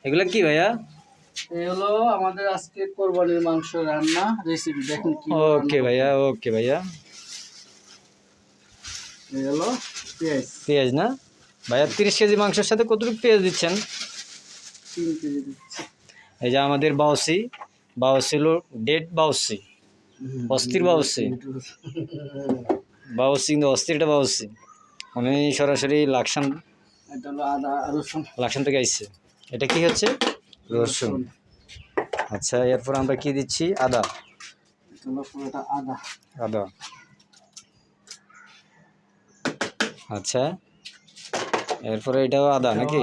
এগুলা কি ভাইয়া? এই হলো আমাদের আজকে কোরবানির মাংস রান্না রেসিপি। দেখেন কি ওকে ভাইয়া, ওকে ভাইয়া। এই হলো পেঁয়াজ, পেঁয়াজ না ভাইয়া? 30 কেজি মাংসের সাথে কতটুকু পেঁয়াজ দিচ্ছেন? 3 কেজি দিচ্ছি। এই যে আমাদের বাউসি, বাউসি হলো ডেড বাউসি, অস্থির বাউসি, বাউসি কিন্তু অস্থির একটা বাউসি। উনি সরাসরি লাকসাম, এটা হলো আদা রসুন। লাকসাম থেকে আইছে। এটা কি হচ্ছে? রসুন। আচ্ছা, এরপর আমরা কি দিচ্ছি? আদা। এটা হলো পুরোটা আদা। আদা। আচ্ছা, এরপরে এটাও আদা নাকি?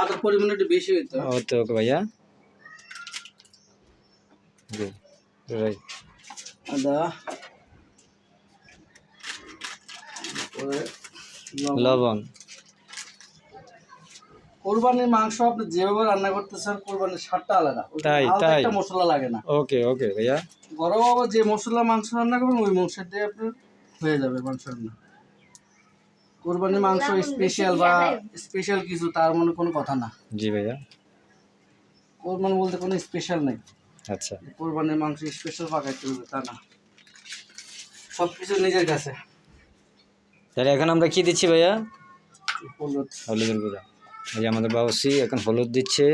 আদার পরিমাণ একটু বেশি হইতো। ওকে ওকে ভাইয়া, জি রাইট। আদা, পরে লবণ। কোরবানির মাংস আপনি যেভাবে রান্না করতেছেন কোরবানির স্বাদটা আলাদা। তাই আলাদা তাই একটা মশলা লাগে না। ওকে ওকে ভাইয়া। ঘরোয়া যে মশলা মাংস রান্না করবেন ওই মাংসের দিয়ে আপনার হয়ে যাবে মাংস রান্না। কোরবানির মাংস স্পেশাল বা স্পেশাল কিছু তার মনে কোনো কথা না। জি ভাইয়া। কোরবানি বলতে কোনো স্পেশাল নেই। আচ্ছা, কোরবানির মাংস স্পেশাল পাকাইতে হবে তা না, সব কিছু নিজের কাছে। তাহলে এখন আমরা কি দিচ্ছি ভাইয়া? হলুদ, হলুদের গুঁড়া। এই যে আমাদের বাউসি এখন হলুদ দিচ্ছে।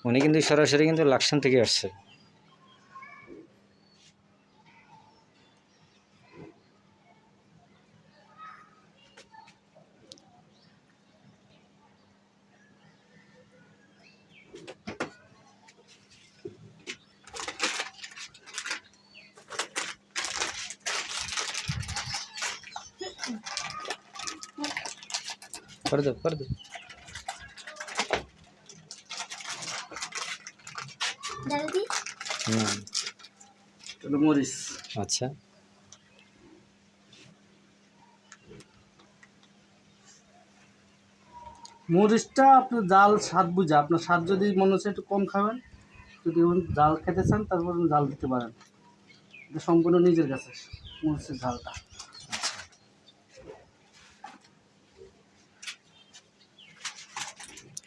উনি কিন্তু সরাসরি কিন্তু লাকসাম থেকে আসছে। করে দো করে দো। হুম, এটা মরিচ। আচ্ছা। মরিচটা আপনার জাল স্বাদ বুঝে, আপনার স্বাদ যদি মনে হচ্ছে একটু কম খাবেন, যদি জাল খেতে চান তারপর জাল দিতে পারেন। এটা সম্পূর্ণ নিজের কাছে মরিচের ঝালটা।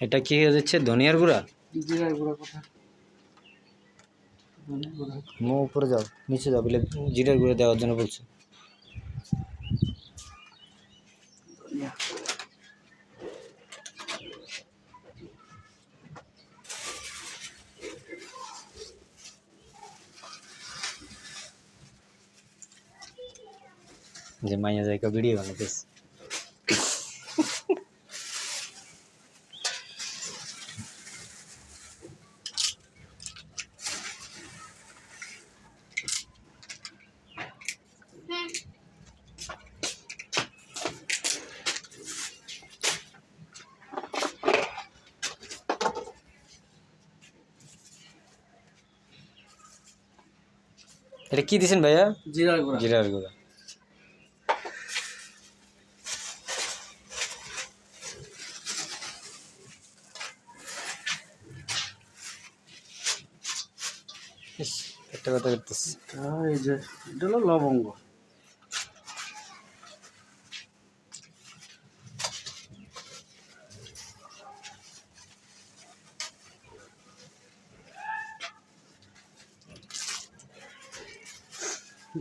এটা কি হয়ে যাচ্ছে? ধনিয়ার গুঁড়া। জিরার গুঁড়া কোথায়? ধনিয়ার গুঁড়া। মো উপরে যাও, নিচে যাও, বলে জিরার গুঁড়া দেওয়ার জন্য বলছে। ধনিয়া। যে মাইয়া জায়গা ভিডিও বানাইতেছে। এটা কি দিছেন ভাইয়া? জিরার গুঁড়া। জিরার গুঁড়া। একটা কথা করতেছি। এই যে এটা হলো লবঙ্গ।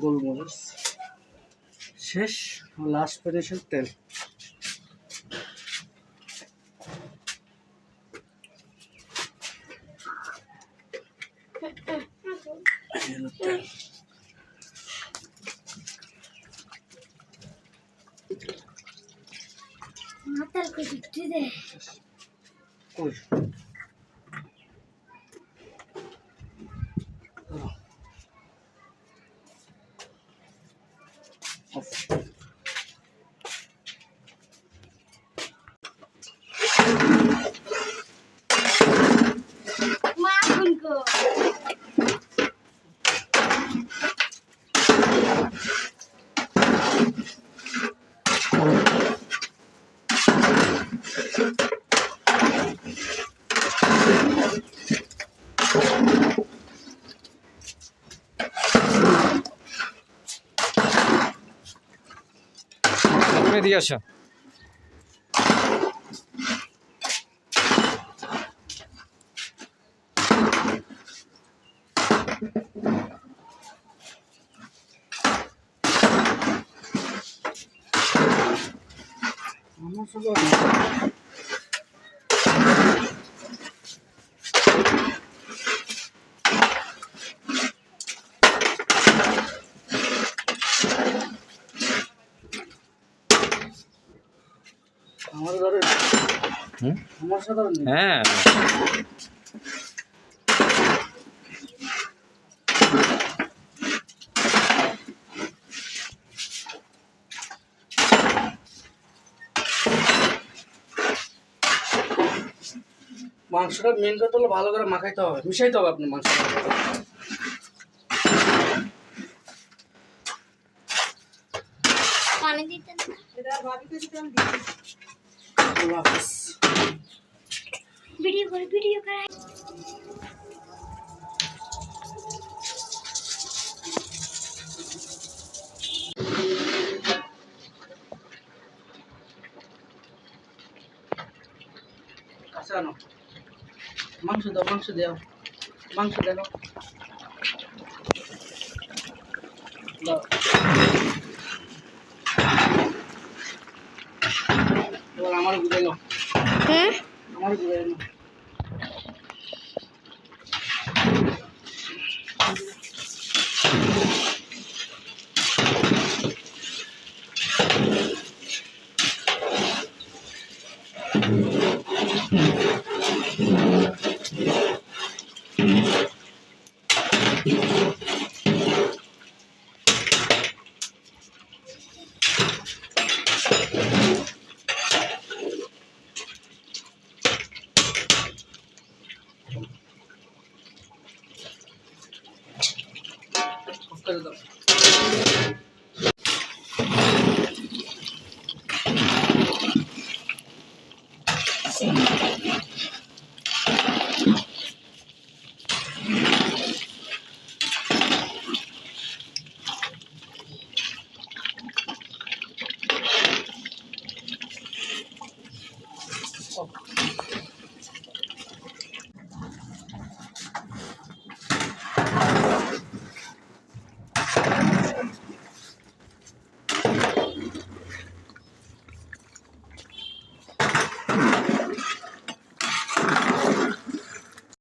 গোলমরিচ। শেষ লাস্ট ফিনিশিং তেল। তেল। মাথার কিছু দে ওই মা কোনকো তুমি দিয়ে আসো। আমার সব আমার ঘরে হুম? আমার সাধারণ নেই। হ্যাঁ মাংসটা মেন কথা হলো ভালো করে মাখাইতে হবে, মিশাইতে হবে আপনি মাংসটা। পানি দিতেন না? আল্লাহ হাফেজ। ভিডিও করে আচ্ছা আনো মাংস দাও, মাংস দাও, মাংস দেখো দাও। এবার আমার বুঝাইলো, হুম আমার বুঝাইলো। করে দাও।